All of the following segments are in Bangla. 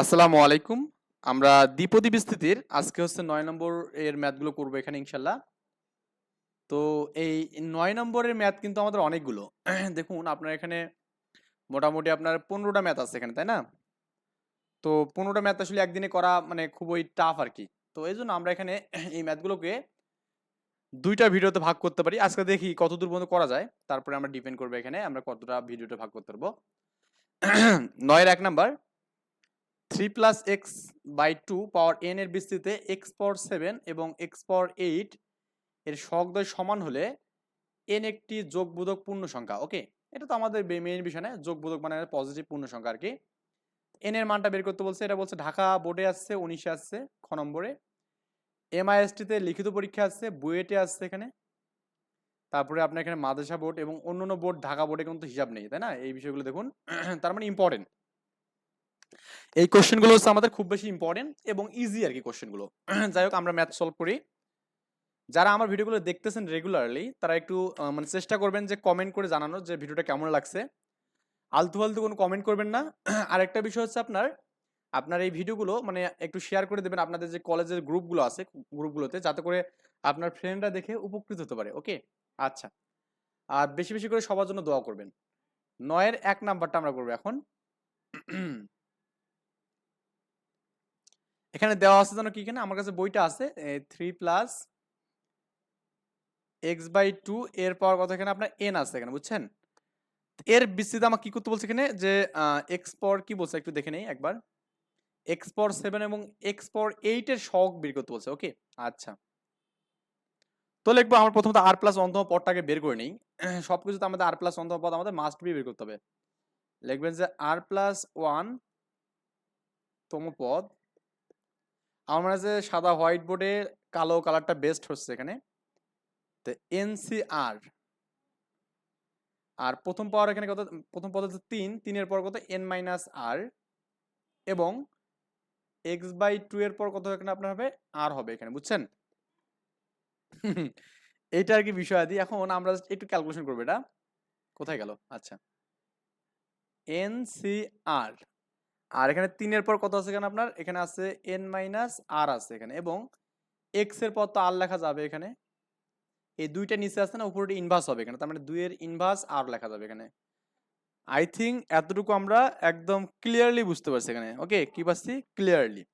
আসসালামু আলাইকুম। আমরা দ্বিপদী বিস্তৃতির আজকে হচ্ছে ৯ নম্বর এর ম্যাথগুলো করব এখানে ইনশাল্লাহ। তো এই ৯ নম্বরের ম্যাথ কিন্তু আমাদের অনেকগুলো। দেখুন আপনার এখানে মোটামুটি আপনার ১৫টা ম্যাথ আছে এখানে, তাই না? তো ১৫টা ম্যাথ আসলে একদিনে করা মানে খুবই টাফ আরকি। তো এইজন্য আমরা এখানে এই ম্যাথগুলোকে ২টা ভিডিওতে ভাগ করতে পারি। আজকে দেখি কতদূর পর্যন্ত করা যায়। তারপরে আমরা ডিপেন্ড করব এখানে আমরা কতটা ভিডিওতে ভাগ করতে পারবো। ৯ এর ১ number 3 plus x by 2 power n এর বিস্তৃতিতে x পাওয়ার 7 এবং x পাওয়ার 8 এর সহগদ্বয় সমান হলে n একটি যোগবোধক পূর্ণ সংখ্যা। ওকে, এটা তো আমাদের মেইন বিষয় না, যোগবোধক মানে পজিটিভ পূর্ণ সংখ্যা আর কি। n এর মানটা বের করতে বলছে, এটা বলছে ঢাকা বোর্ডে আসছে 19-এ আসছে খ নম্বরে, MIST তে লিখিত পরীক্ষা আসছে, বুয়েটে আসছে এখানে, তারপরে আপনার এখানে মাদ্রাসা বোর্ড এবং অন্যান্য বোর্ড, ঢাকা বোর্ডে কিন্তু হিসাব নেই, তাই না? এই বিষয়গুলো দেখুন তার মানে ইম্পর্টেন্ট। এই কোশ্চেনগুলো হচ্ছে আমাদের খুব বেশি ইম্পর্টেন্ট এবং ইজি আর কি কোশ্চেনগুলো। যাই হোক আমরা ম্যাথ সলভ করি। যারা আমার ভিডিওগুলো দেখতেছেন রেগুলারলি তারা একটু মানে চেষ্টা করবেন যে কমেন্ট করে জানানোর যে ভিডিওটা কেমন লাগছে। আলতু ফালতু কোনো কমেন্ট করবেন না। আরেকটা বিষয় হচ্ছে আপনার আপনার এই ভিডিওগুলো মানে একটু শেয়ার করে দেবেন আপনাদের যে কলেজের গ্রুপগুলো আছে, গ্রুপগুলোতে, যাতে করে আপনার ফ্রেন্ডরা দেখে উপকৃত হতে পারে। ওকে, আচ্ছা। আর বেশি বেশি করে সবার জন্য দোয়া করবেন। ৯ এর ১ নাম্বারটা আমরা করবো এখন। এখানে দেওয়া আছে যেন কি, এখানে আমার কাছে বইটা আছে 3 প্লাস এক্স বাই 2 এর পাওয়ার কত, এখানে আপনার n আছে এখানে, বুঝছেন? এর বিস্তৃতি আমাকে কি করতে বলছে এখানে, যে এক্স পাওয়ার কি বলছে একটু দেখে নেই একবার। এক্স পাওয়ার 7 এবং এক্স পাওয়ার 8 এর সহগ বের করতে বলছে। ওকে, আচ্ছা। তো লিখবো আমরা প্রথমত আর প্লাস অন্তম পদটাকে বের করে নেই। সবকিছুতে আমাদের আর প্লাস অন্তম পদ আমাদের মাস্ট বি বের করতে হবে। লিখবেন যে আর প্লাস 1 তম পদ। আমার যে সাদা হোয়াইট বোর্ডে কালো কালারটা বেস্ট হচ্ছে এখানে। তো এনসিআর আর প্রথম পাওয়ার এখানে কত, প্রথম পদ হচ্ছে 3, 3 এর পর কত n মাইনাস আর, এবং x বাই 2 এর পর কত এখানে আপনার হবে আর হবে এখানে, বুঝছেন? এইটা আর কি বিষয় আদি। এখন আমরা একটু ক্যালকুলেশন করবো এটা কোথায় গেল। আচ্ছা, এনসিআর আর এখানে 3 এর পর কত আছে এখানে আপনার, এখানে আছে n মাইনাস আর আছে এখানে, এবং x এর পর তো আর লেখা যাবে এখানে, এই দুইটা নিচে আছে না, উপরে ইনভার্স হবে এখানে, তার মানে 2 এর ইনভার্স আর লেখা যাবে এখানে। আই থিঙ্ক এতটুকু আমরা একদম ক্লিয়ারলি বুঝতে পারছি এখানে। ওকে, কি পাচ্ছি ক্লিয়ারলি।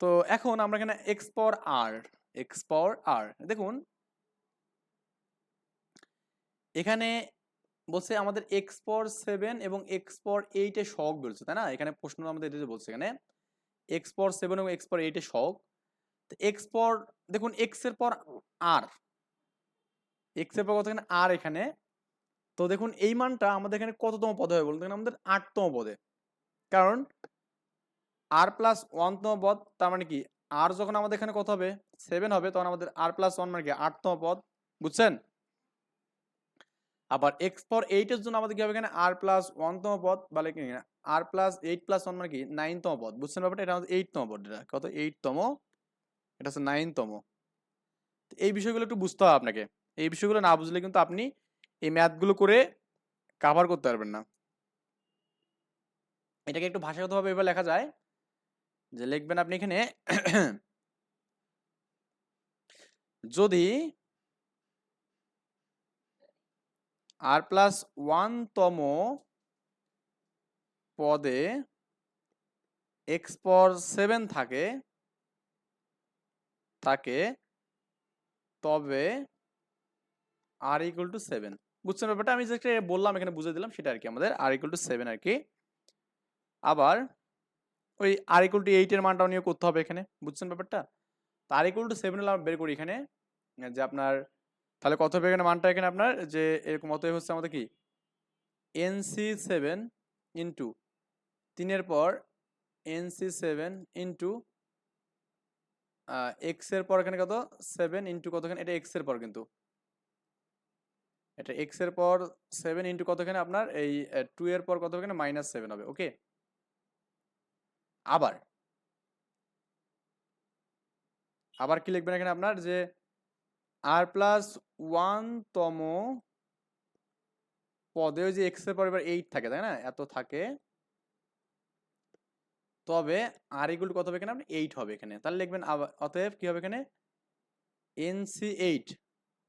তো এখন আমরা এখানে এক্স পাওয়ার আর, এক্স পাওয়ার আর দেখুন এখানে বলছে আমাদের এক্স পাওয়ার 7 এবং এক্স পাওয়ার 8 এর সহগ বলছে, তাই না? এখানে প্রশ্ন আমাদের এটা বলছে এখানে এক্স পাওয়ার 7 এবং এক্স পাওয়ার 8 এর সহগ। তো এক্স পাওয়ার দেখুন এক্স এর পর আর, এক্স এর পর কত এখানে আর এখানে। তো দেখুন এই মানটা আমাদের এখানে কততম পদে হবে বলুন, আমাদের 8তম পদে। কারণ আর প্লাস 1তম পদ, তার মানে কি আর যখন আমাদের এখানে কত হবে 7 হবে, তখন আমাদের আর প্লাস 1 মানে কি 8তম পদ, বুঝছেন? আবার এক্স পাওয়ার 8 এর জন্য আমাদের কি হবে এখানে আর প্লাস 1তম পদ, বলে কি আর প্লাস 8 প্লাস 1 মানে কি 9তম পদ, বুঝছেন ব্যাপারটা? এটা আমাদের 8তম পদ, এটা কত 8তম, এটা হচ্ছে 9তম। এই বিষয়গুলো একটু বুঝতে হবে আপনাকে। এই বিষয়গুলো না বুঝলে কিন্তু আপনি এই ম্যাথগুলো করে কভার করতে পারবেন না। এটাকে একটু ভাষাগতভাবে এভাবে লেখা যায় যে লিখবেন আপনি এখানে যদি আর প্লাস 1তম পদে এক্স পাওয়ার 7 থাকে তবে আর ইকুয়াল টু 7, বুঝছেন ব্যাপারটা? আমি যেটা বললাম এখানে বুঝে দিলাম সেটা আর কি, আমাদের আর ইকুয়াল টু 7 আর কি। আবার ওই আর ইকুয়াল টু 8 এর মানটাও নিয়ে করতে হবে এখানে, বুঝছেন ব্যাপারটা? তো আর ইকুয়াল টু 7 হলে আমরা বের করি এখানে যে আপনার তাহলে কত হবে এখানে মানটা, এখানে আপনার যে এরকম অতএব হচ্ছে আমাদের কি NC7 ইন্টু 3 এর পর NC7 ইন্টু এক্স এর পর এখানে কত 7 ইন্টু কত, এখানে এটা এক্স এর পর, কিন্তু এটা এক্স এর পর 7 ইন্টু কত এখানে আপনার এই 2 এর পর কত এখানে -7 হবে। ওকে, আবার আবার কি লিখবেন এখানে আপনার যে আর প্লাস 1তম পদে ওই যে এক্স এর পর এবার 8 থাকে, তাই না? এত থাকে, তবে আর ইকুয়াল টু কত হবে এখানে, আপনি 8 হবে এখানে। তাহলে লিখবেন অতএব কি হবে এখানে, NC8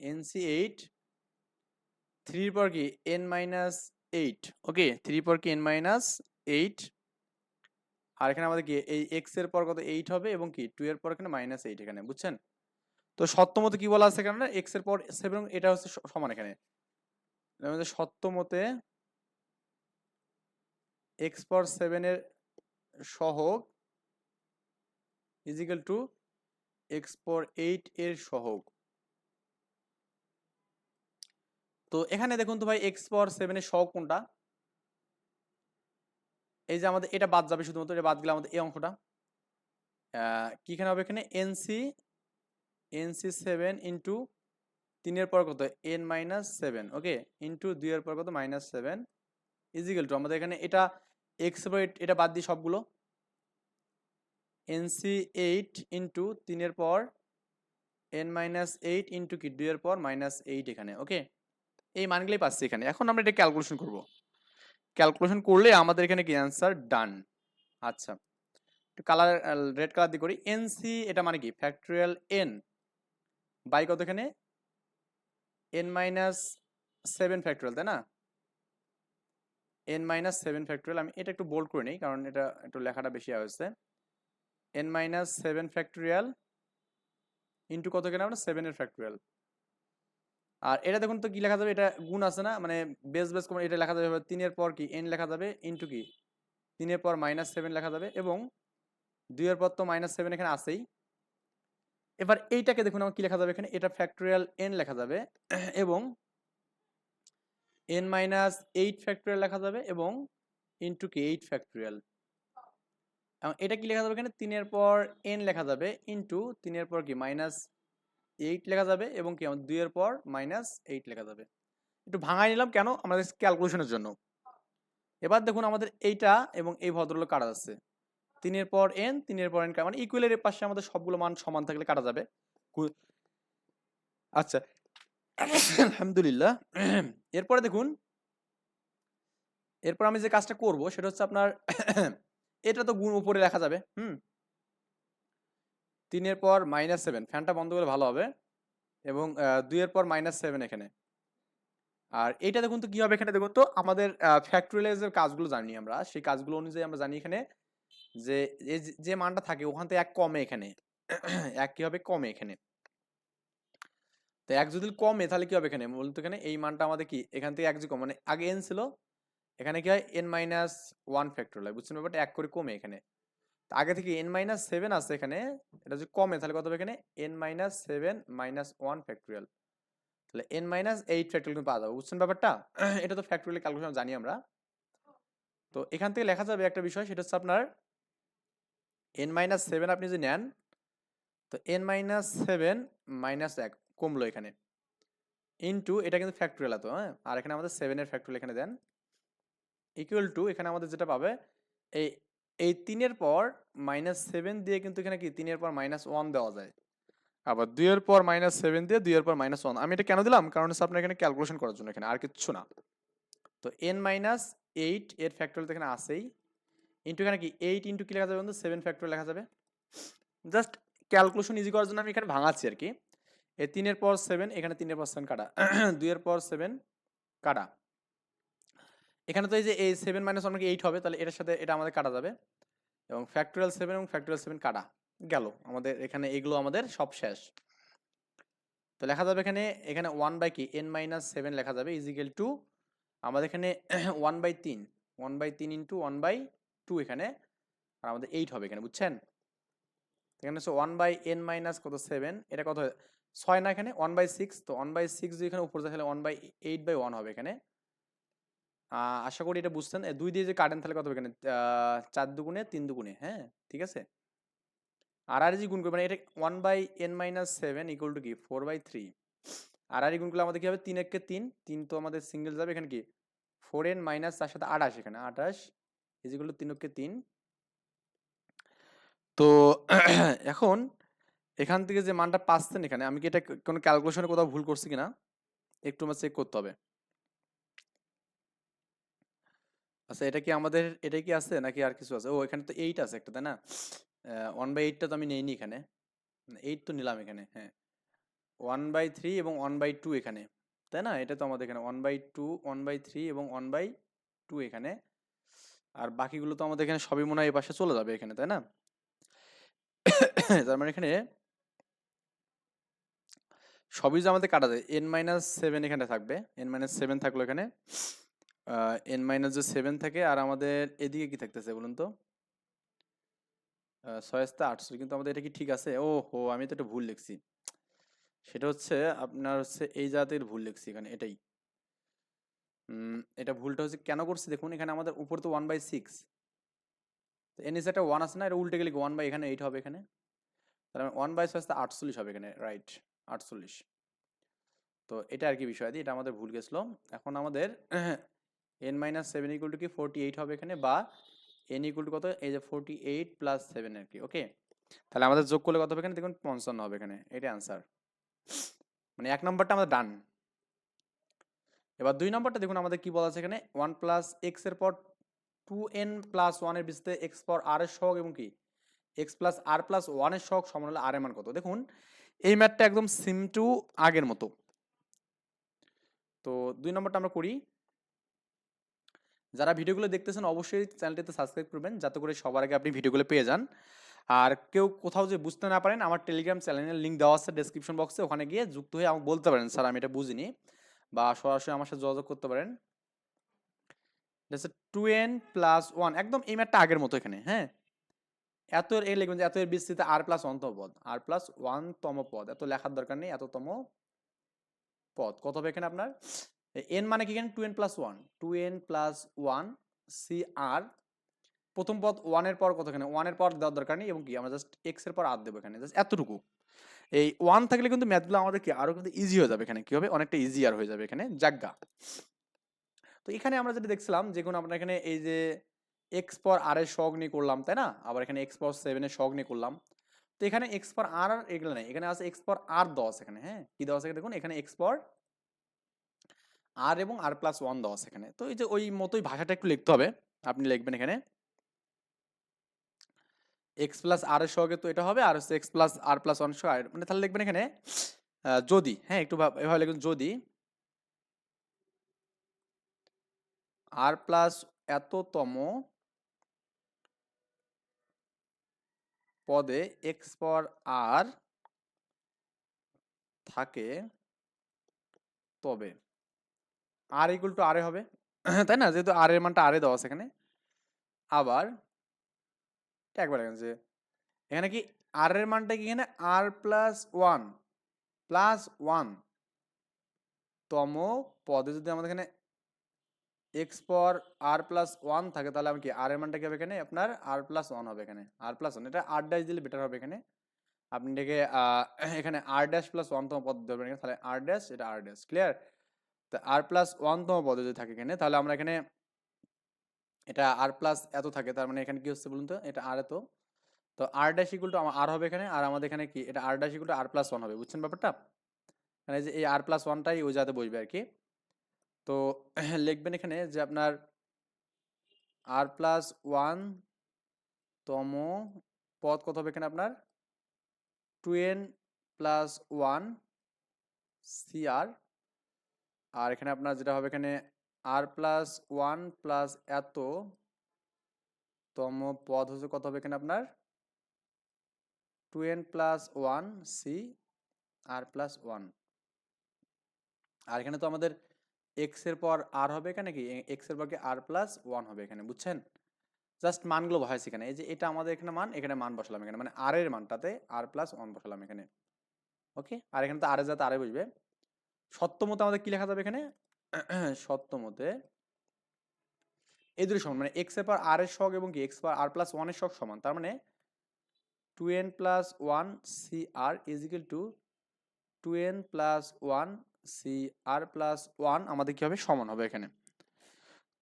NC8 3 এর পর কি n-8, ওকে 3 এর পর কি n-8, আর এখানে আমাদের কি এই x এর পর কত 8 হবে এবং কি 2 এর পর এখানে -8 এখানে, বুঝছেন? তো সত্যমতে কি বলা আছে এখানে, x এর পর 7, এটা হচ্ছে সমান এখানে আমাদের সত্যমতে x পর 7 এর সহগ ইজ ইকুয়াল টু x পর 8 এর সহগ। তো এখানে দেখুন তো ভাই x পর 7 এর সহগ কোনটা, এই যে আমাদের এটা বাদ যাবে, শুধুমাত্র এটা বাদ গেলে আমাদের এই অঙ্কটা কি এখানে হবে, এখানে NC7 ইন্টু 3 এর পর কত n-7, ওকে ইন্টু 2 এর পর কত -7 ইজ ইকুয়াল টু আমাদের এখানে এটা x এর পর এটা বাদ দিই সবগুলো, NC8 ইন্টু 3 এর পর n-8 ইন্টু কি 2 এর পর -8 এখানে, ওকে এই মানগুলোই পাচ্ছি এখানে। এখন আমরা এটা ক্যালকুলেশন করব, ক্যালকুলেশন করলে আমাদের এখানে কি অ্যান্সার ডান। আচ্ছা একটু কালার রেড কালার দিয়ে করি, NC এটা মানে কি ফ্যাক্টরিয়াল n বাই কত এখানে n-7 ফ্যাক্টরিয়াল, তাই না, n-7 ফ্যাক্টরিয়াল। আমি এটা একটু বোল্ড করে নিই কারণ এটা একটু লেখাটা বেশি হয়েছে, n-7 ফ্যাক্টরিয়াল ইন্টু কত এখানে আমরা 7 এর ফ্যাক্টরিয়াল। আর এটা দেখুন তো কি লেখা যাবে, এটা গুণ আছে না, মানে বেস বেস কমন, এটা লেখা যাবে 3 এর পর কি n লেখা যাবে ইন্টু কি 3 এর পর -7 লেখা যাবে এবং 2 এর পর তো -7 এখানে আছেই। এবার এইটাকে দেখুন আমার কি লেখা যাবে এখানে, এটা ফ্যাক্টরিয়াল n লেখা যাবে এবং n-8 ফ্যাক্টরিয়াল লেখা যাবে এবং ইন্টু কি 8 ফ্যাক্টরিয়াল। এবং এটা কি লেখা যাবে এখানে 3 এর পর n লেখা যাবে ইন্টু 3 এর পর কি -8 লেখা যাবে এবং কি 2 এর পর -8 লেখা যাবে। একটু ভাঙাই নিলাম কেন, আমাদের ক্যালকুলেশনের জন্য। এবার দেখুন আমাদের এইটা এবং এই ভদ্রলোক কাটা যাচ্ছে, 3 এর পর n 3 এর পর n, মানে ইকুয়ালের পাশে আমাদের সবগুলো মান সমান থাকলে কাটা যাবে। আচ্ছা আলহামদুলিল্লাহ। এরপরে দেখুন, এরপর আমি যে কাজটা করব সেটা হচ্ছে আপনার এটা তো গুণ উপরে লেখা যাবে, 3 এর পর -7, ফ্যানটা বন্ধ করে ভালো হবে, এবং 2 এর পর -7 এখানে। আর এইটা দেখুন তো কি হবে এখানে, দেখুন তো আমাদের ফ্যাক্টরিয়ালাইজের কাজগুলো জানি আমরা, সেই কাজগুলো অনুযায়ী আমরা জানি এখানে যে যে মানটা থাকে ওখান থেকে 1 কমে এখানে 1 কি হবে কমে এখানে। তো 1 যদি কমে তাহলে কি হবে এখানে, মূলত এখানে এই মানটা আমাদের কি এখান থেকে 1 যে কমে, মানে আগে n ছিল, এখানে কি হয় n-1 ফ্যাক্টরিয়াল, বুঝছেন ব্যাপারটা, 1 করে কমে এখানে। আগে থেকে n-7 আছে এখানে, এটা যদি কমে তাহলে কত হবে এখানে n-7 -1 ফ্যাক্টরিয়াল, তাহলে n-8 ফ্যাক্টরিয়াল কিন্তু পাওয়া যাবে, বুঝছেন ব্যাপারটা। এটা তো ফ্যাক্টরিয়াল ক্যালকুলেশন জানি আমরা। তো এখান থেকে লেখা যাবে একটা বিষয়, সেটা হচ্ছে আপনার n-7 আপনি যদি নেন, তো n-7 -1 কমলো এখানে ইনটু, এটা কিন্তু ফ্যাক্টরিয়াল এত, হ্যাঁ, আর এখানে আমাদের 7 এর ফ্যাক্টরিয়াল এখানে দেন ইকুয়াল টু, এখানে আমাদের যেটা পাবে এই এই 3 এর পর -7 দিয়ে কিন্তু এখানে কি 3 এর পর -1 দেওয়া যায়, আবার 2 এর পর -7 দিয়ে 2 এর পর -1। আমি এটা কেন দিলাম, কারণ হচ্ছে আপনার এখানে ক্যালকুলেশন করার জন্য, এখানে আর কিচ্ছু না। তো n-8 এর ফ্যাক্টরিয়াল এখানে আসেই ইনটু এখানে কি 8 ইনটু কি লেখা যাবে বন্ধু 7 ফ্যাক্টরিয়াল লেখা যাবে। জাস্ট ক্যালকুলেশন ইজি করার জন্য আমি এখানে ভাঙাচ্ছি আর কি। এই 3 এর পর 7, এখানে 3 এর পর 7 কাটা 2 এর পর 7 কাটা, এখানে তো এই যে এই 7 - 1 8 হবে, তাহলে এটার সাথে এটা আমাদের কাটা যাবে এবং ফ্যাক্টরিয়াল 7 এবং ফ্যাক্টরিয়াল 7 কাটা গেল, আমাদের এখানে এগুলো আমাদের সব শেষ। তো লেখা যাবে এখানে এখানে 1 বাই কি n-7 লেখা যাবে ইজ ইকুয়াল টু আমাদের এখানে 1/3 1/3 ইন্টু 1/2 এখানে, আর আমাদের 8 হবে এখানে, বুঝছেন। এখানে হচ্ছে 1/n- কত 7, এটা কত 6 না, এখানে 1/6, তো 1/6 যদি এখানে উপর যায় তাহলে 1/8/1 হবে এখানে। আশা করি এটা বুঝছেন। 2 দিয়ে যে কাটেন তাহলে কত হবে এখানে 4 দুগুণে 3 দুগুণে, হ্যাঁ ঠিক আছে। আর যে গুণ করবে মানে এটা 1/n-7 ইকুয়াল টু কি 4/3, আর গুণ করলে আমাদের কি হবে 3 1 কে 3 3 তো আমাদের সিঙ্গেল যাবে এখানে কি 4n মাইনাস তার সাথে 28, এখানে 28 ইজ ইকুয়াল টু 3 কে 3। তো এখন এখান থেকে যে মানটা পাচ্ছেন এখানে, আমি কি এটা কোনো ক্যালকুলেশনে কোথাও ভুল করছি কিনা একটু আমার চেক করতে হবে। আচ্ছা, এটা কি আছে নাকি আর কিছু আছে? ও, এখানে তো 8 আছে একটা, তাই না? 1/8টা তো আমি নেইনি এখানে। 8 তো নিলাম এখানে, হ্যাঁ। 1/3 এবং 1/2 এখানে, তাই না? এটা তো আমাদের এখানে 1/2, 1/3 এবং 1/2 এখানে। আর বাকিগুলো তো আমাদের এখানে সবই মনে হয় এই পাশে চলে যাবে এখানে, তাই না? তার মানে এখানে সবই যে আমাদের কাটা যায়, n-7 এখানে থাকবে। n-7 থাকলো এখানে। n-7 থাকে, আর আমাদের এদিকে কি থাকতেছে বলুন তো? 6 8, কিন্তু আমাদের এটা কি ঠিক আছে? ও হো, আমি তো এটা ভুল লিখছি। সেটা হচ্ছে আপনার হচ্ছে এই জাতের ভুল লিখছি এখানে, এটাই। এটা ভুলটা হচ্ছে কেন করছি দেখুন, এখানে আমাদের উপর তো 1/6, তো এর নিচে একটা 1 আছে না, এটা উল্টে গেলে 1 বাই এখানে 8 হবে এখানে। তার মানে 1/6 48 হবে এখানে, রাইট, 48। তো এটা আর কি বিষয় দিয়ে, এটা আমাদের ভুল গেছিল। এখন আমাদের n-7 ইকুয়াল টু কি 48 হবে এখানে, বা n ইকুয়াল টু কত, এই যে 48 প্লাস 7 আর কি, ওকে। তাহলে আমাদের যোগ করলে কত হবে এখানে দেখুন, 55 হবে এখানে, এটা অ্যান্সার। মানে 1 নম্বরটা আমাদের ডান। এবার 2 নম্বরটা দেখুন আমাদের কি বলা আছে এখানে, 1 প্লাস এক্স এর পর 2n প্লাস 1 এর ভিত্তিতে এক্স পর আর এর সহগ এবং কি এক্স প্লাস আর প্লাস 1 এর সহগ সমান হলে আর এর মান কত। দেখুন এই ম্যাথটা একদম সিম টু আগের মতো। তো 2 নম্বরটা আমরা করি। যারা ভিডিওগুলো দেখতেছেন অবশ্যই চ্যানেলটিতে সাবস্ক্রাইব করবেন, যাতে করে সবার আগে আপনি ভিডিওগুলো পেয়ে যান। আর কেউ কোথাও যে বুঝতে না পারেন, আমার টেলিগ্রাম চ্যানেলের লিঙ্ক দেওয়া আছে ডেসক্রিপশন বক্সে, ওখানে গিয়ে যুক্ত হয়ে আমাকে বলতে পারেন স্যার আমি এটা বুঝিনি, বা সরাসরি আমার সাথে যোগাযোগ করতে পারেন। টু এন প্লাস ওয়ান, একদম এই ম্যাথটা আগের মতো এখানে, হ্যাঁ। এত এর লিখবেন যে এত এর বিস্তৃতি আর প্লাস ওয়ানতম পদ, আর প্লাস ওয়ানতম পদ, এত লেখার দরকার নেই, এততম পদ কত হবে এখানে আপনার। এন মানে কি এখানে 2n+1, 2n+1 সি আর, প্রথম পদ 1 এর পর কত, এখানে 1 এর পর দেওয়ার দরকার নেই, এবং কি আমরা জাস্ট এক্স এর পর আর দেবো এখানে, জাস্ট এতটুকু। এই 1 থাকলে কিন্তু ম্যাথগুলো আমাদের কি আরো কিন্তু ইজি হয়ে যাবে, এখানে কি হবে অনেকটা ইজিয়ার হয়ে যাবে এখানে, জাগা। তো এখানে আমরা যেটা দেখছিলাম, যে কোনো আপনার এখানে এই যে এক্স পর আর এর সহগ নিয়ে করলাম, তাই না? আবার এখানে এক্স পর 7 এর সহগ নিয়ে করলাম। তো এখানে এক্স পর আর আর এগুলো নেই, এখানে আছে এক্স পর আর 10 এখানে, হ্যাঁ। কি দেওয়া আছে দেখুন, এখানে এক্স পর আর এবং আর প্লাস 1 দেওয়া আছে এখানে। তো এই যে ওই মতোই ভাষাটা একটু লিখতে হবে। আপনি লিখবেন এখানে এক্স প্লাস আর এর সহগে তো এটা হবে, আর হচ্ছে এক্স প্লাস আর প্লাস 1 সহ আর, মানে তাহলে লিখবেন এখানে যদি, হ্যাঁ একটু এভাবে লিখুন, যদি আর প্লাস এততম পদে এক্স পর আর থাকে, তবে আর ইকুয়াল টু আর এ হবে, তাই না? যেহেতু আর এর মানটা আর এ দেওয়া আছে এখানে। আবার একবার দেখেন যে এখানে কি আর এর মানটা কি এখানে আর প্লাস 1 প্লাস 1 তম পদে যদি আমাদের এখানে এক্স পর আর প্লাস 1 থাকে, তাহলে আমি কি আর এর মানটা কি হবে এখানে আপনার আর প্লাস 1 হবে এখানে, আর প্লাস 1, এটা আর ড্যাশ দিলে বেটার হবে এখানে। আপনি এটাকে এখানে আর ড্যাশ প্লাস 1 তম পদ ধরবেন এখানে, তাহলে আর ড্যাশ, এটা আর ড্যাশ, ক্লিয়ার? তো আর প্লাস 1 তম পদে যদি থাকে এখানে, তাহলে আমরা এখানে এটা আর প্লাস এত থাকে, তার মানে এখানে কি হচ্ছে বলুন তো, এটা আর এত। তো আর ড্যাশ ইকুয়াল টু আমার আর হবে এখানে, আর আমাদের এখানে কি এটা r dash equal to r plus 1 হবে, বুঝছেন ব্যাপারটা? মানে যে এই আর প্লাস 1টাই ওই জায়গাতে বসবে আর কি। তো লিখবেন এখানে যে আপনার আর প্লাস 1 তম পদ কত হবে এখানে আপনার 2n+1 cr, আর এখানে আপনার যেটা হবে এখানে আর প্লাস 1 প্লাস এত তম পদ হচ্ছে কত হবে এখানে আপনার 2n+1 c আর প্লাস 1। আর এখানে তো আমাদের এক্স এর পর আর হবে এখানে কি এক্স এর পর কি আর প্লাস 1 হবে এখানে, বুঝছেন? জাস্ট মানগুলো বসাইছি এখানে, এই যে এটা আমাদের এখানে মান, এখানে মান বসালাম এখানে, মানে আর এর মানটাতে আর প্লাস 1 বসালাম এখানে, ওকে। আর এখানে তো আর এর যাতে আরে বসবে। সত্যমতে আমাদের কি লেখা যাবে এখানে, সত্যমতে এই দুটো সমান, মানে এক্স এর পর আর এর সহগ এবং কি এক্স পর আর প্লাস 1 এর সহগ সমান, তার মানে 2n+1 cr is equal two 2n+1 cr plus 1 আমাদের কি হবে, সমান হবে এখানে।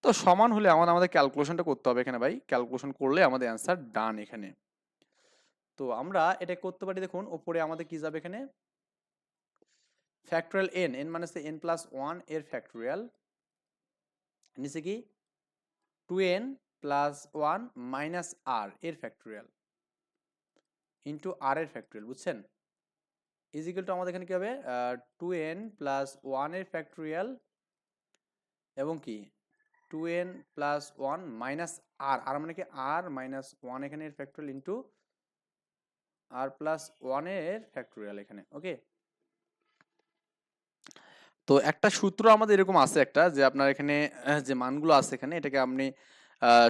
তো সমান হলে আমাদের ক্যালকুলেশনটা করতে হবে এখানে ভাই, ক্যালকুলেশন করলে আমাদের অ্যান্সার ডান এখানে। তো আমরা এটা করতে পারি, দেখুন উপরে আমাদের কি যাবে এখানে ফ্যাক্টরিয়াল n মানে হচ্ছে n+1 এর ফ্যাক্টরিয়াল, নিচে কি 2n প্লাস 1 মাইনাস আর এর ফ্যাক্টোরিয়াল ইন্টু আর এর ফ্যাক্টোরিয়াল, বুঝছেন? ইজিক্যাল টু আমাদের এখানে কি হবে 2n প্লাস 1 এর ফ্যাক্টোরিয়াল এবং কি 2n প্লাস 1 মাইনাস আর, আর মানে কি আর মাইনাস 1 এখানে এর ফ্যাক্টোরিয়াল ইন্টু আর প্লাস 1 এর ফ্যাক্টোরিয়াল এখানে। ওকে, তো একটা সূত্র আমাদের এরকম আছে একটা, যে আপনার এখানে যে মানগুলো আছে এখানে এটাকে আপনি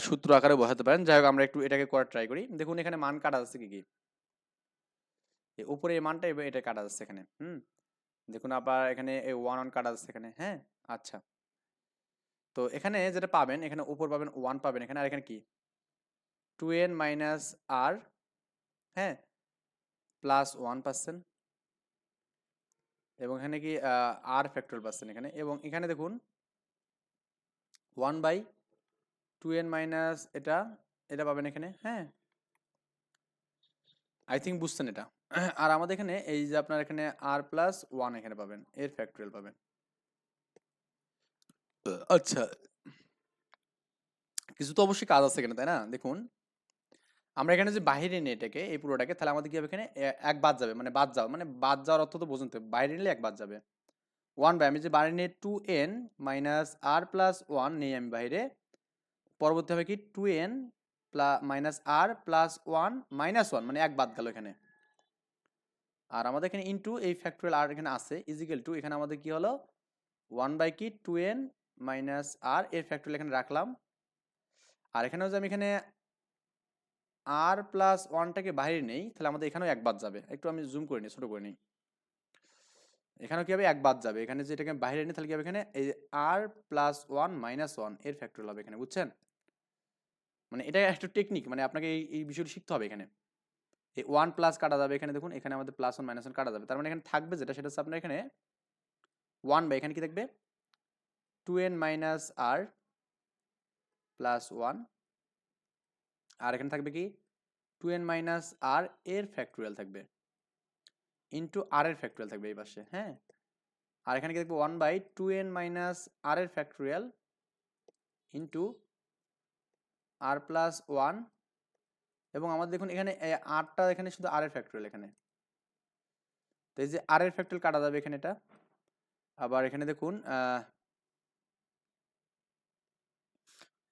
সূত্র আকারে বোঝাতে পারেন। যাই হোক আমরা একটু এটাকে করার ট্রাই করি। দেখুন এখানে মান কাটা যাচ্ছে কি কি, উপরে এই মানটা এটা কাটা যাচ্ছে এখানে। দেখুন আবার এখানে এই 1 1 কাটা যাচ্ছে এখানে। হ্যাঁ, আচ্ছা, তো এখানে যেটা পাবেন এখানে উপর পাবেন 1 পাবেন এখানে, আর এখানে কি 2n মাইনাস আর, হ্যাঁ, প্লাস 1 পাচ্ছেন এবং এখানে কি আর ফ্যাক্টরিয়াল পাচ্ছেন এখানে, এবং এখানে দেখুন 1 বাই 2n মাইনাস এটা এটা পাবেন এখানে। হ্যাঁ, আই থিঙ্ক বুঝছেন এটা। আর আমাদের এখানে এই যে আপনার এখানে আর প্লাস 1 এখানে পাবেন এর ফ্যাক্টরিয়াল পাবেন। আচ্ছা, কিছু তো অবশ্যই কাজ আছে এখানে, তাই না? দেখুন আমরা এখানে যে বাইরে নিয়ে এটাকে এই পুরোটাকে, তাহলে আমাদের কি হবে এখানে এক বাদ যাবে, মানে বাদ যাওয়া, মানে বাদ যাওয়ার অর্থ তো বুঝুন তো, বাইরে নিলে এক বাদ যাবে। 1 বাই আমি যে বাইরে নিয়ে 2n মাইনাস আর প্লাস 1 নেই আমি বাইরে, পরবর্তী হবে কি 2n minus r plus 1 minus 1 মানে এক বাদ গেল এখানে। আর আমাদের এখানে ইনটু এই ফ্যাক্টরিয়াল আর এখানে আছে ইজিক্যাল টু, এখানে আমাদের কি হলো 1 বাই কি 2n মাইনাস আর এর ফ্যাক্টরিয়াল এখানে রাখলাম। আর এখানেও যে আমি এখানে আর প্লাস 1টাকে বাইরে নেই, তাহলে আমাদের এখানেও এক বাদ যাবে। একটু আমি জুম করে নিই, ছোট করে নিই। এখানেও কি হবে এক বাদ যাবে, এখানে যে এটাকে বাইরে নিই তাহলে কি হবে এখানে এই আর প্লাস 1 মাইনাস 1 এর ফ্যাক্টরিয়াল হবে এখানে, বুঝছেন? মানে এটা একটা টেকনিক, মানে আপনাকে এই বিষয়টি শিখতে হবে এখানে। এই 1 প্লাস কাটা যাবে এখানে, দেখুন এখানে আমাদের প্লাস 1 মাইনাস 1 কাটা যাবে, তার মানে এখানে থাকবে যেটা সেটা হচ্ছে আপনার এখানে 1 বাই এখানে কি থাকবে 2n মাইনাস আর প্লাস 1, আর এখানে থাকবে কি 2n মাইনাস আর এর ফ্যাক্টরিয়াল থাকবে ইন্টু আর এর ফ্যাক্টরিয়াল থাকবে এই পাশে। হ্যাঁ, আর এখানে কি দেখবো 1 বাই 2n মাইনাস আর এর ফ্যাক্টরিয়াল ইন্টু আর প্লাস 1, এবং আমাদের দেখুন এখানে আরটা এখানে শুধু আর এর ফ্যাক্টরিয়াল এখানে, তো এই যে আর এর ফ্যাক্টরিয়াল কাটা যাবে এখানে এটা। আবার এখানে দেখুন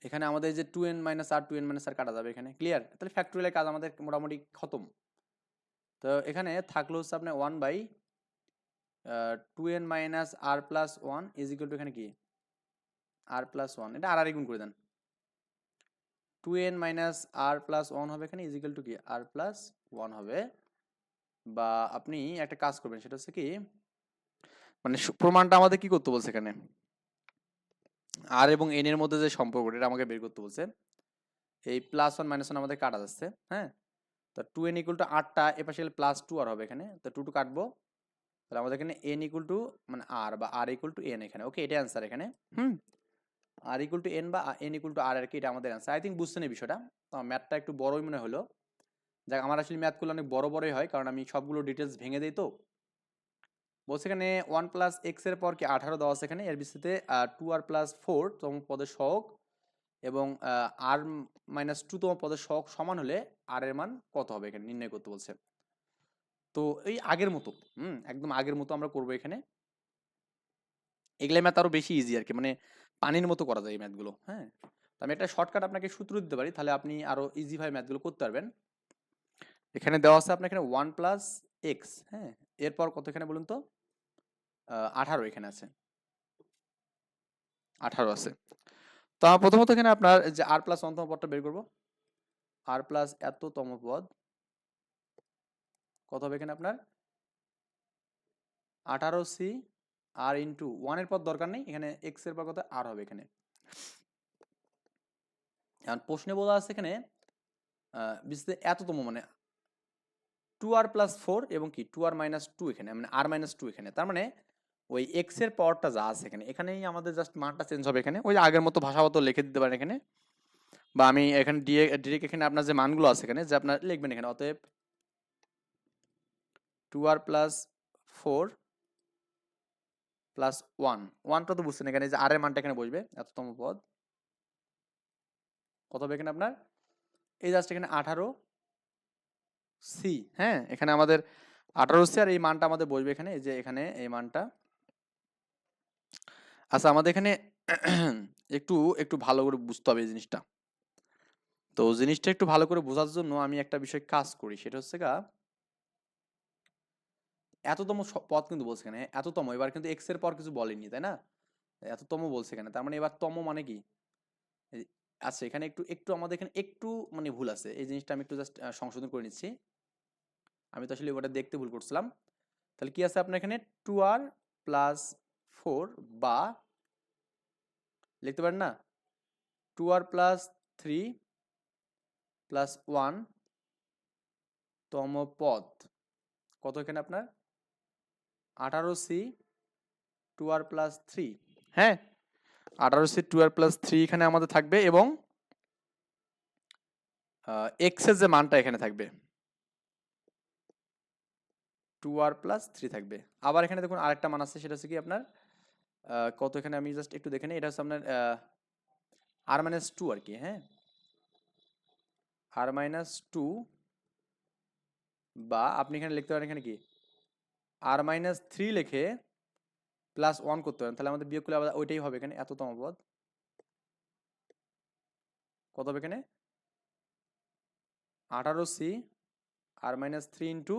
এখানে আমাদের যে 2n মাইনাস আর 2n মাইনাস আর কাটা যাবে এখানে, ক্লিয়ার? তাহলে ফ্যাক্টরিয়ালের কাজ আমাদের মোটামুটি খতম। তো এখানে থাকলো হচ্ছে আপনার 1 by 2n minus r plus 1 is equal to এখানে কি আর প্লাস 1, এটা আর গুণ করে দেন, 2n মাইনাস আর প্লাস 1 হবে এখানে ইজ ইকুয়াল টু কি আর প্লাস 1 হবে। বা আপনি একটা কাজ করবেন, সেটা হচ্ছে কি মানে প্রমাণটা আমাদের কি করতে বলছে এখানে, আর এবং এন এর মধ্যে যে সম্পর্কটা এটা আমাকে বের করতে বলছে। এই প্লাস 1 মাইনাস 1 আমাদের কাটা যাচ্ছে। হ্যাঁ, তো 2n ইকুয়াল টু 8টা এপাশে গেলে প্লাস 2 আর হবে এখানে, তো 2 কাটবো, তাহলে আমাদের এখানে n ইকুয়াল টু মানে আর বা আর ইকুয়াল টু n এখানে। ওকে, এটা অ্যান্সার এখানে। আর ইকুয়াল টু n বা n ইকুয়াল টু আর আর কি, এটা আমাদের অ্যান্সার। আই থিঙ্ক বুঝছেন এই বিষয়টা। তো ম্যাথটা একটু বড়ই মনে হলো। যাক, আমার আসলে ম্যাথগুলো অনেক বড় বড়ই হয়, কারণ আমি সবগুলো ডিটেলস ভেঙে দিই। তো বলছে এখানে 1 প্লাস এক্স এর পর কি 18 দেওয়া আছে এখানে, এর ভিত্তিতে 2r প্লাস 4 তম পদের সহগ এবং আর মাইনাস 2 তম পদের সহগ সমান হলে আর এর মান কত হবে এখানে নির্ণয় করতে বলছে। তো এই আগের মতো একদম আগের মতো আমরা করবো এখানে। এগুলো ম্যাথ আরো বেশি ইজি আর কি, মানে পানির মতো করা যায় এই ম্যাথগুলো। হ্যাঁ, তো আমি একটা শর্টকাট আপনাকে সূত্র দিতে পারি, তাহলে আপনি আরো ইজি ভাবে ম্যাথগুলো করতে পারবেন। এখানে দেওয়া আছে আপনার এখানে 1 প্লাস এক্স, হ্যাঁ, এরপর কত এখানে বলুন তো 18 এখানে আছে, 18 আছে। তো প্রথমত এখানে আপনার যে আর প্লাস 1 তম পদটা বের করবো, আর প্লাস এততম পদ কত হবে এখানে আপনার 18c আর ইন্টু 1 এর পদ দরকার নেই, এখানে এক্স এর পর কত আর হবে এখানে। এখন প্রশ্নে বলা আছে এখানে বিশেষ এততম মানে 2r প্লাস 4 এবং কি 2r মাইনাস 2 এখানে, মানে আর মাইনাস 2 এখানে, তার মানে ওই এক্স এর পাওয়ারটা যা আছে এখানে, এখানেই আমাদের জাস্ট মানটা চেঞ্জ হবে এখানে, ওই আগের মতো ভাষাগত লিখে দিতে পারেন এখানে, বা আমি এখানে ডিরেক্ট এখানে আপনার যে মানগুলো আছে এখানে যে আপনার লিখবেন এখানে, অতএব 2r প্লাস 4 প্লাস 1টা তো বুঝছেন, এখানে যে আর এর মানটা এখানে বসবে এততম পদ কত হবে এখানে আপনার? এই জাস্ট এখানে 18c। হ্যাঁ, এখানে আমাদের 18c আর এই মানটা আমাদের বসবে এখানে, এই যে এখানে এই মানটা। আচ্ছা, আমাদের এখানে একটু একটু ভালো করে বুঝতে হবে এই জিনিসটা। তো জিনিসটা একটু ভালো করে বোঝার জন্য আমি একটা বিষয় কাজ করি, সেটা হচ্ছে এততম পদ কিন্তু বলছে এখানে, এততম। এবার কিন্তু এক্স এর পর কিছু বলেনি, তাই না? এততম বলছে এখানে, তার মানে এবার তম মানে কি? আচ্ছা, এখানে একটু একটু আমাদের এখানে একটু মানে ভুল আছে, এই জিনিসটা আমি একটু জাস্ট সংশোধন করে নিচ্ছি। আমি তো আসলে ওটা দেখতে ভুল করছিলাম। তাহলে কি আছে আপনার এখানে? 2r প্লাস 4, বা লিখতে পারেন না 2r প্লাস 3 প্লাস 1 তম পদ। কত এখানে আপনার? 18c 2r plus 3। হ্যাঁ, 18c 2r প্লাস 3 এখানে আমাদের থাকবে, এবং এক্স এর যে মানটা এখানে থাকবে 2r প্লাস 3 থাকবে। আবার এখানে দেখুন আরেকটা মান আছে, সেটা হচ্ছে কি আপনার কত এখানে আমি জাস্ট একটু দেখে নিই। এটা হচ্ছে আপনার r মাইনাস 2 আর কি। হ্যাঁ, r মাইনাস 2, বা আপনি এখানে লিখতে পারেন এখানে কি r মাইনাস 3 লিখে প্লাস 1 করতে পারেন, তাহলে আমাদের বিয়োগ করলে আবার ওইটাই হবে এখানে, এততম পদ। কত হবে এখানে? 18c r minus 3 into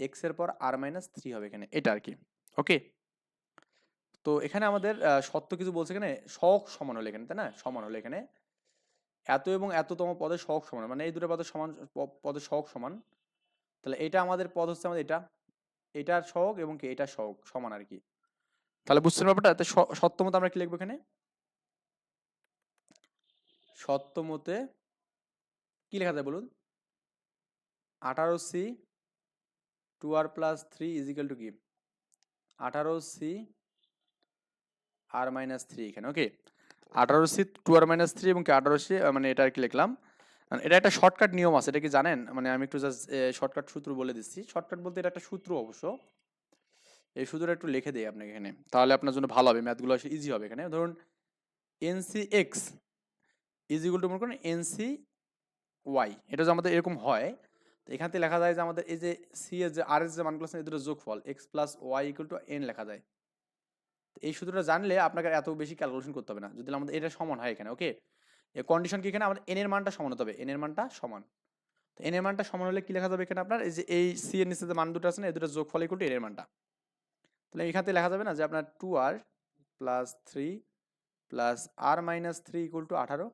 x এর পর r মাইনাস 3 হবে এখানে, এটা আর কি। ওকে, তো এখানে আমাদের সত্য কিছু বলছে এখানে, সহগ সমান হলে এখানে, তাই না? সমান হলে এখানে এত এবং এততম পদের সহগ সমান, মানে এই দুটো পদের সমান, পদের সহগ সমান। তাহলে এটা আমাদের পদ হচ্ছে আমাদের এটা, এটার সহগ এবং কি এটার সহগ সমান আর কি। তাহলে বুঝছেন ব্যাপারটা? তো সত্যমতে আমরা কি লিখবো এখানে? সত্যমতে কি লেখা যায় বলুন? 18c 2r plus 3 is equal to কি? 18c r মাইনাস 3 এখানে। ওকে, 18c 2r মাইনাস 3 এবং কি 18c, মানে এটা আর কি লিখলাম। এটা একটা শর্টকাট নিয়ম আছে, এটা কি জানেন? মানে আমি একটু জাস্ট শর্টকাট সূত্র বলে দিচ্ছি। শর্টকাট বলতে এটা একটা সূত্র অবশ্য। এই সূত্রটা একটু লিখে দেই আপনাকে এখানে, তাহলে আপনার জন্য ভালো হবে, ম্যাথগুলো ইজি হবে এখানে। ধরুন NC(x) ইজ ইকুয়াল টু মনে করেন NC(y), এটা যদি আমাদের এরকম হয়, তো এখান থেকে লেখা যায় যে আমাদের এই যে সি এর যে আর এর যে মানগুলো আছে, এই দুটো যোগফল x plus y equal to n লেখা যায়। এই সূত্রটা জানলে আপনাকে এত বেশি ক্যালকুলেশন করতে হবে না, যদি আমাদের এটা সমান হয় এখানে। ওকে, এই কন্ডিশন কি এখানে আমাদের n এর মানটা সমান হতে হবে, n এর মানটা সমান। তো n এর মানটা সমান হলে কি লেখা যাবে এখানে আপনার? এই যে এই সি এর নিচে যে মান দুটো আছে না, এই দুটো যোগফল ইকুয়াল টু n এর মানটা। তাহলে এখান থেকে লেখা যাবে না যে আপনার 2r plus 3 plus r minus 3 equal to 18।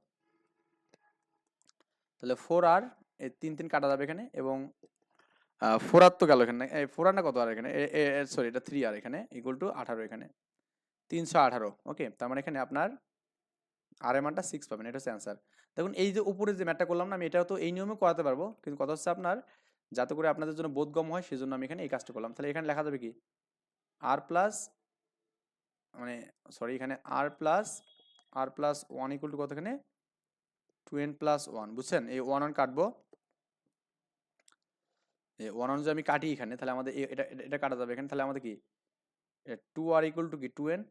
তাহলে 4r, এই 3 3 কাটা যাবে এখানে, এবং 4r তো গেল এখানে, এই 4r না কত আর এখানে, সরি এটা 3r এখানে ইকুয়াল টু 18 এখানে 318। ওকে, তার মানে এখানে আপনার আর এর মানটা 6 পাবেন, এটা হচ্ছে অ্যান্সার। দেখুন এই যে উপরে যে ম্যাথটা করলাম না আমি, এটাও তো এই নিয়মে করাতে পারবো, কিন্তু কথা হচ্ছে আপনার যাতে করে আপনাদের জন্য বোধগম্য হয়, সেই জন্য আমি এখানে এই কাজটা করলাম। তাহলে এখানে লেখা যাবে কি আর প্লাস, মানে সরি এখানে আর প্লাস 1 ইকুয়াল টু কত এখানে 2n প্লাস 1, বুঝছেন? এই 1 1 কাটবো, এই 1 1 যদি আমি কাটি এখানে, তাহলে আমাদের এটা এটা কাটা যাবে এখানে, তাহলে আমাদের কি 2r ইকুয়াল টু কি 2n,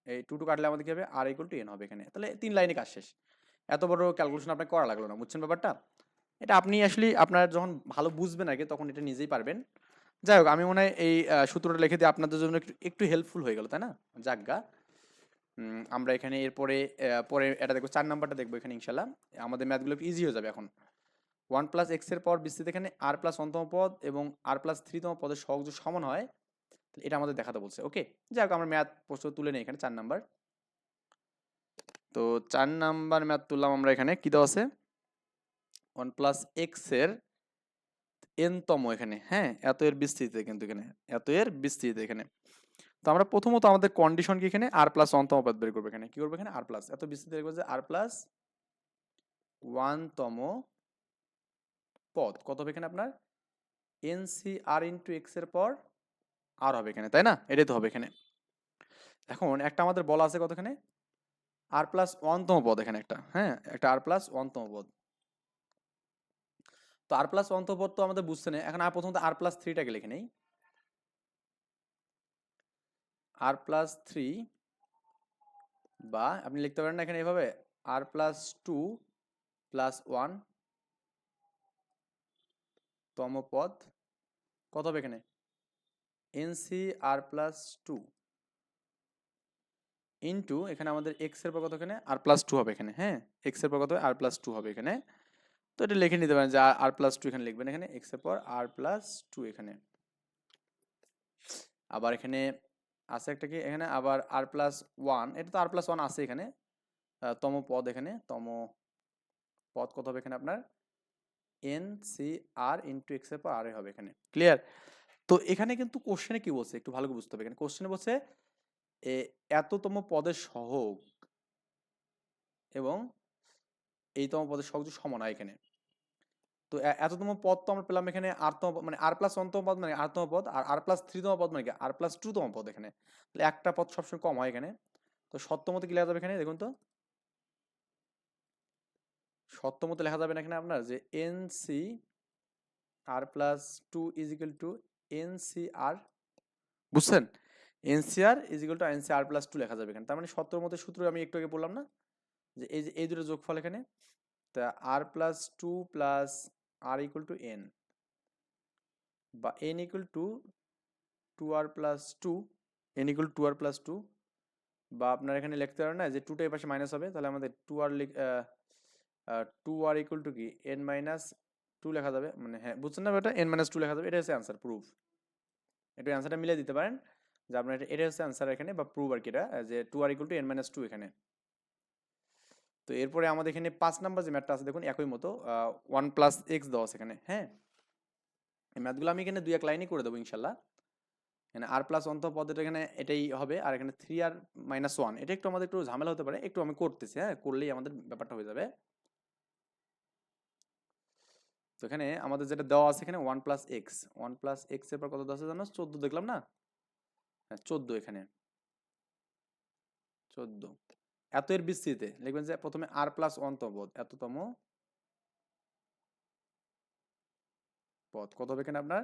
এই 2 2 কাটলে আমাদের কি হবে r ইকুয়াল টু n হবে এখানে। তাহলে 3 লাইনে কাজ শেষ। এত বড় ক্যালকুলেশন আপনাকে করা লাগলো না, বুঝছেন ব্যাপারটা? এটা আপনি আসলে আপনার যখন ভালো বুঝবেন আগে, তখন এটা নিজেই পারবেন। যাই হোক, আমি মনে হয় এই সূত্রটা লিখে দিয়ে আপনাদের জন্য একটু একটু হেল্পফুল হয়ে গেল, তাই না? যাজ্ঞা, আমরা এখানে এরপরে পরে এটা দেখবো, 4 নাম্বারটা দেখবো এখানে ইনশাল্লাহ। আমাদের ম্যাথগুলো একটু ইজি হয়ে যাবে এখন। 1 প্লাস এক্স এর পর বিস্তৃত এখানে আর প্লাস 1তম পদ এবং আর প্লাস 3তম পদের সহগ যদি সমান হয়, তাহলে এটা আমাদের দেখাতে বলছে। ওকে, যাই হোক, আমরা ম্যাথ প্রশ্ন তুলে নেই এখানে 4 নাম্বার। তো 4 নাম্বার ম্যাথ তুললাম আমরা এখানে, কি দেওয়া আছে 1 প্লাস এক্স এর n তম এখানে। হ্যাঁ, এত এর বিস্তৃতি, কিন্তু এখানে এত এর বিস্তৃতি এখানে। তো আমরা প্রথমত আমাদের কন্ডিশন কি এখানে আর প্লাস 1তম পদ বের করবো। এখানে কি করবো? এখানে আর প্লাস এত বিস্তৃতি লিখবো যে আর প্লাস 1তম পদ কত হবে এখানে আপনার NCR ইন্টু এক্স এর পর আর হবে এখানে, তাই না? এটাই তো হবে এখানে। এখন একটা আমাদের বলা আছে কত এখানে আর প্লাস 1তম পদ এখানে একটা, হ্যাঁ একটা আর প্লাস 1তম পদ। তো আর প্লাস 1তম পদ তো আমাদের বুঝতে নেই এখন, আর প্রথমত আর প্লাস 3টাকে লিখে নেই। আর প্লাস 3, বা আপনি লিখতে পারেন না এখানে এভাবে আর প্লাস 2 প্লাস 1 তম পদ কত হবে এখানে এনসি আর প্লাস 2 ইন্টু এখানে আমাদের এক্স এর পর কত এখানে আর প্লাস 2 হবে এখানে, হ্যাঁ এক্স এর পর কত আর প্লাস 2 হবে এখানে। তো এটা লিখে নিতে পারেন যে আর প্লাস 2 এখানে লিখবেন, এখানে এক্স এর পর আর প্লাস 2 এখানে। আবার এখানে আছে একটা কি এখানে আবার আর প্লাস 1, এটা তো আর প্লাস 1 আছে এখানে, তম পদ এখানে তম পদ কত হবে এখানে আপনার এন সি আর ইন্টু এক্স এর পর আর হবে এখানে। ক্লিয়ার? তো এখানে কিন্তু কোশ্চেনে কি বলছে একটু ভালো করে বুঝতে হবে। এখানে কোশ্চেনে বলছে এততম পদের সহগ এবং এইতম পদের সহগ যদি সমান হয় এখানে। তো এততম পদ তো আমরা পেলাম এখানে আরতম মানে আর প্লাস 1 তম পদ মানে আরতম পদ, আর আর প্লাস 3 তম পদ মানে কি আর প্লাস 2 তম পদ এখানে। তাহলে একটা পদ সবসময় কম হয় এখানে। তো সত্যমতে কি লেখা যাবে এখানে দেখুন তো, সত্যমতে লেখা যাবে না এখানে আপনার যে n C r plus 2 is equal to n C r, বুঝছেন? NCr is equal to nCr plus 2 লেখা যাবে এখানে। তার মানে সত্যর মধ্যে সূত্র আমি একটু আগে বললাম না যে এই দুটো যোগফল এখানে, তা r plus 2 plus r equal to n, বা n equal to 2r plus 2, n equal to 2r plus 2, বা আপনার এখানে লিখতে পারেন না যে 2টা এই পাশে মাইনাস হবে, তাহলে আমাদের 2r ইকুয়াল টু কি n মাইনাস 2 লেখা যাবে, মানে হ্যাঁ বুঝছেন না এটা n মাইনাস 2 লেখা যাবে, এটা হচ্ছে অ্যান্সার প্রুফ। একটু অ্যান্সারটা মিলিয়ে দিতে পারেন যে আপনার এটা হচ্ছে অ্যান্সার এখানে বা প্রুফ আর কি, এটা যে 2r equal to n minus 2 এখানে। তো এরপরে আমাদের এখানে 5 নাম্বার যে ম্যাথটা আছে দেখুন একই মতো 1 প্লাস এক্স দেওয়া আছে এখানে, হ্যাঁ এই ম্যাথগুলো আমি এখানে 2-1 লাইনই করে দেবো ইনশাল্লাহ। এখানে আর প্লাস 1 তো পদের এখানে এটাই হবে, আর এখানে 3r মাইনাস 1 এটা একটু আমাদের একটু ঝামেলা হতে পারে, একটু আমি করতেছি, হ্যাঁ করলেই আমাদের ব্যাপারটা হয়ে যাবে। তো এখানে আমাদের যেটা দেওয়া আছে এখানে 1 প্লাস এক্স, 1 প্লাস এক্স এর পর কত দেওয়া আছে জানো 14 দেখলাম না, হ্যাঁ 14 এখানে 14। এত এর বিস্তৃতিতে লিখবেন যে প্রথমে আর প্লাস 1 তম পদ এততম পদ কত হবে এখানে আপনার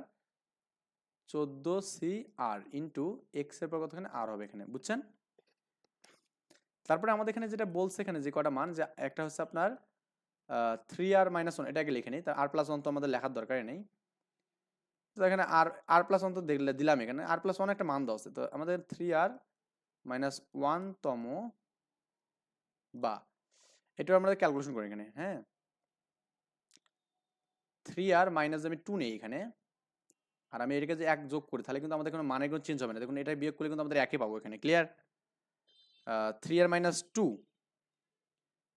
14 সি আর ইন্টু এক্স এর পর কতখানে আর হবে এখানে, বুঝছেন? তারপরে আমাদের এখানে যেটা বলছে এখানে যে কটা মান, যে একটা হচ্ছে আপনার 3r মাইনাস 1 এটাকে লিখে নিই, তার আর প্লাস 1 তো আমাদের লেখার দরকারই নেই। তো এখানে আর আর প্লাস 1 তো দেখলে দিলাম, এখানে আর প্লাস 1 একটা মান দেওয়া আছে, তো আমাদের 3r মাইনাস 1 তম, বা এটা আমরা ক্যালকুলেশন করি এখানে, হ্যাঁ 3r মাইনাস আমি 2 নেই এখানে, আর আমি এটাকে যে 1 যোগ করি তাহলে কিন্তু আমাদের কোনো মানের কোনো চেঞ্জ হবে না, দেখুন এটা বিয়োগ করলে কিন্তু আমাদের একই পাবো এখানে। ক্লিয়ার? 3r মাইনাস 2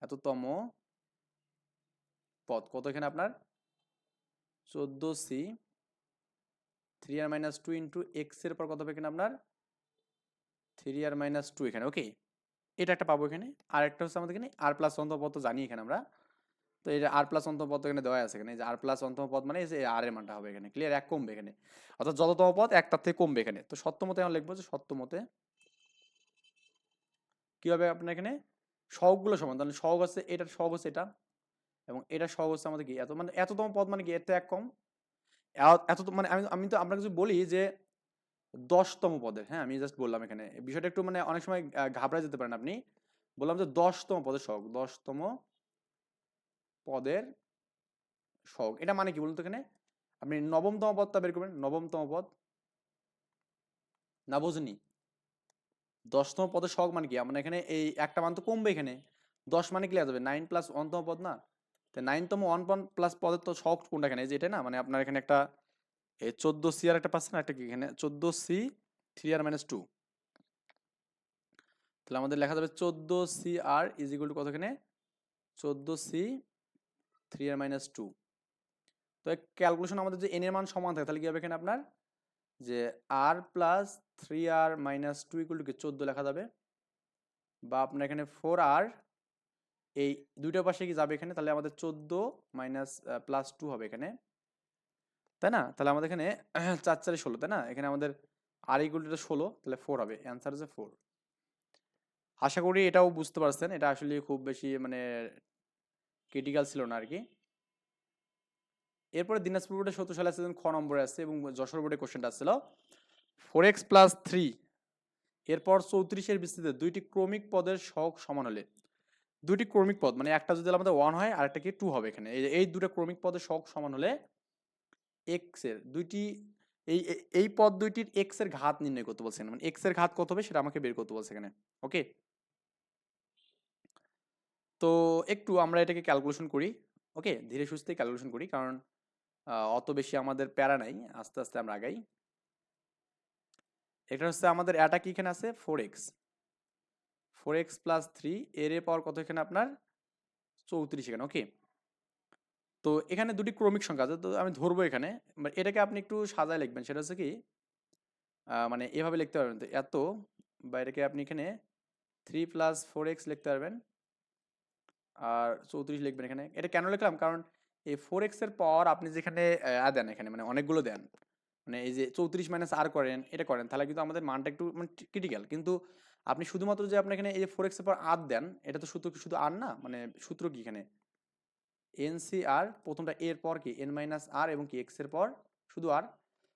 এততম পদ কত এখানে আপনার 14c, 3r minus 2 into x এর পর কত হবে এখানে আপনার 3r মাইনাস 2 এখানে, ওকে এটা একটা পাবো এখানে। আর একটা হচ্ছে আমাদের এখানে আর প্লাস অন্তঃ পদ তো জানি এখানে আমরা, তো এই যে আর প্লাস অন্তঃ পদ এখানে দেওয়া আছে এখানে, এই যে আর প্লাস অন্তঃ পদ মানে এই যে আর এর মানটা হবে এখানে। ক্লিয়ার? এক কমবে এখানে, অর্থাৎ যততম পদ এক তার থেকে কমবে এখানে। তো সত্যমতে আমরা লিখবো যে সত্যমতে কি হবে আপনার এখানে সহগগুলো সমান, তাহলে সহগ হচ্ছে এটার সহগ হচ্ছে এটা, এবং এটা সহগ হচ্ছে আমাদের কি এত, মানে এততম পদ মানে কি এর থেকে এক কম, এত মানে আমি আমি তো আমরা কিছু বলি যে 10তম পদের, হ্যাঁ আমি জাস্ট বললাম এখানে বিষয়টা একটু মানে অনেক সময় ঘাবড়ে যেতে পারেন আপনি। বললাম যে 10তম পদের সহগ, 10তম পদের সহগ এটা মানে কি বলুন তো, এখানে আপনি নবমতম পদটা বের করবেন, নবমতম পদ না বোঝেনি, 10তম পদের সহগ মানে কি আমরা এখানে এই একটা মান তো কমবে এখানে, 10 মানে কি লেখা যাবে 9 প্লাস 1তম পদ না, তো 9তম 1 প্লাস পদের তো সহগ কোনটা এখানে, এই যে এটা না, মানে আপনার এখানে একটা 14c আর একটা পাচ্ছেন, একটা কি এখানে 14c 3r মাইনাস 2, তাহলে আমাদের লেখা যাবে 14c R is equal two কত এখানে 14c 3r মাইনাস 2। তো ক্যালকুলেশন আমাদের যে n এর মান সমান থাকে তাহলে কি হবে এখানে আপনার যে r plus 3r minus 2 equal to কি 14 লেখা যাবে, বা আপনার এখানে 4r এই দুইটা পাশে কি যাবে এখানে, তাহলে আমাদের 14 মাইনাস প্লাস 2 হবে এখানে, তাই না? তাহলে আমাদের এখানে 4 4 16, তাই না? এখানে আমাদের r ইকুয়াল টু 16, তাহলে 4 হবে, অ্যান্সার হচ্ছে 4। আশা করি এটাও বুঝতে পারছেন, এটা আসলে খুব বেশি মানে ক্রিটিক্যাল ছিল না আর কি। এরপরে দিনাজপুর বোর্ডে 70 সালে আসছে, খ নম্বরে আসছে, এবং যশোর বোর্ডে কোশ্চেনটা আসছিল 4x প্লাস 3 এরপর 34-এর বিস্তৃতিতে দুইটি ক্রমিক পদের সহগ সমান হলে দুটি ক্রমিক পদ মানে একটা যদি আমাদের 1 হয় আর একটা কি 2 হবে এখানে। এই দুটো ক্রমিক পদের সহগ সমান হলে x এর দুইটি এই পদ দুইটির x এর ঘাত নির্ণয় করতে বলছে মানে x এর ঘাত কত হবে সেটা আমাকে বের করতে বলছে এখানে। ওকে, তো একটু আমরা এটাকে ক্যালকুলেশন করি। ওকে, ধীরে সুস্থে ক্যালকুলেশন করি, কারণ অত বেশি আমাদের প্যারা নাই, আস্তে আস্তে আমরা আগাই। এটা হচ্ছে আমাদের এটা কি এখানে আছে 4x প্লাস 3 এর পাওয়ার কত এখানে আপনার 34 এখানে। ওকে, তো এখানে দুটি ক্রমিক সংখ্যা আছে, তো আমি ধরবো এখানে এটাকে আপনি একটু সাজায় লিখবেন। সেটা হচ্ছে কি মানে এভাবে লিখতে পারবেন, তো এত বা এটাকে আপনি এখানে 3 প্লাস 4x লিখতে পারবেন আর 34 লিখবেন এখানে। এটা কেন লিখলাম, কারণ এই 4x এর পাওয়ার আপনি যেখানে দেন এখানে মানে অনেকগুলো দেন, মানে এই যে 34 মাইনাস আর করেন এটা করেন, তাহলে কিন্তু আমাদের মানটা একটু মানে ক্রিটিক্যাল। কিন্তু আপনি শুধুমাত্র যে আপনি এখানে এই যে 4x এর পর আর দেন, এটা তো সূত্র শুধু আর না, মানে সূত্র কি এখানে এনসিআর, প্রথমটা এর পর কি এন মাইনাস আর এবং কি এক্স এর পর শুধু আর।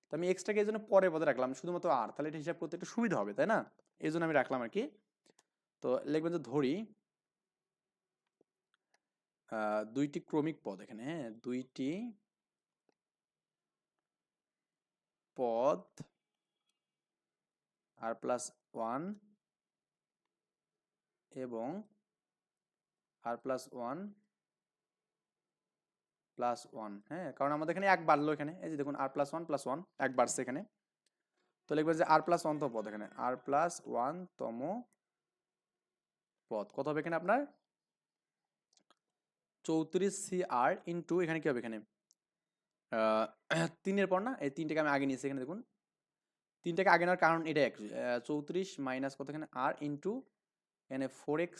তো আমি এক্সটাকে এই জন্য পরে পদে রাখলাম শুধুমাত্র আর, তাহলে এটা হিসাব করতে একটু সুবিধা হবে, তাই না? এই জন্য আমি রাখলাম আর কি। তো লিখবেন যে ধরি দুইটি ক্রমিক পদ এখানে, হ্যাঁ দুইটি পদ আর প্লাস 1 এবং আর প্লাস 1 প্লাস 1, হ্যাঁ কারণ আমাদের এখানে এক বাড়লো এখানে, এই যে দেখুন আর প্লাস 1 প্লাস 1 এক বাড়ছে এখানে। তো লিখবেন যে আর প্লাস 1 তম পদ এখানে, আর প্লাস 1 তম পদ কত হবে এখানে আপনার 34 সি আর ইন্টু এখানে কি হবে এখানে 3 এর পর না, এই 3টাকে আমি আগে নিয়েছি এখানে দেখুন, 3টাকে আগে নেওয়ার কারণ এটা 34 মাইনাস কত এখানে আর ইন্টু এখানে 4x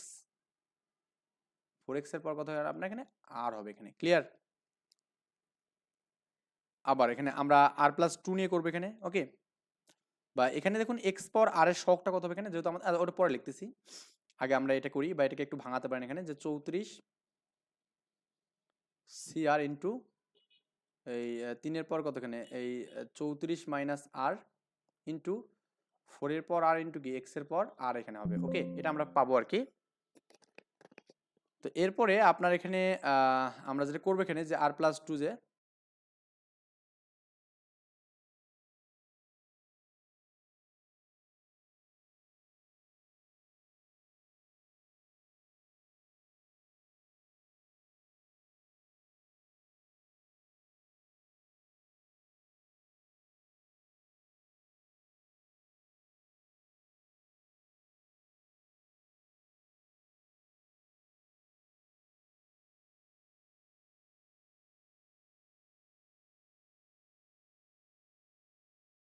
এর পর কত হবে আপনার এখানে আর হবে এখানে। ক্লিয়ার? আবার এখানে আমরা আর প্লাস 2 নিয়ে করবো এখানে। ওকে, বা এখানে দেখুন এক্স পাওয়ার আর এর শখটা কত হবে এখানে, যেহেতু আমরা ওটা পরে লিখতেছি, আগে আমরা এটা করি বা এটাকে একটু ভাঙাতে পারেন এখানে, যে 34 সি আর ইন্টু এই 3 এর পর কত এখানে এই 34 মাইনাস আর ইন্টু 4 এর পর আর ইন্টু কি এক্স এর পর আর এখানে হবে। ওকে, এটা আমরা পাবো আর কি। তো এরপরে আপনার এখানে আমরা যেটা করবো এখানে যে আর প্লাস 2 যে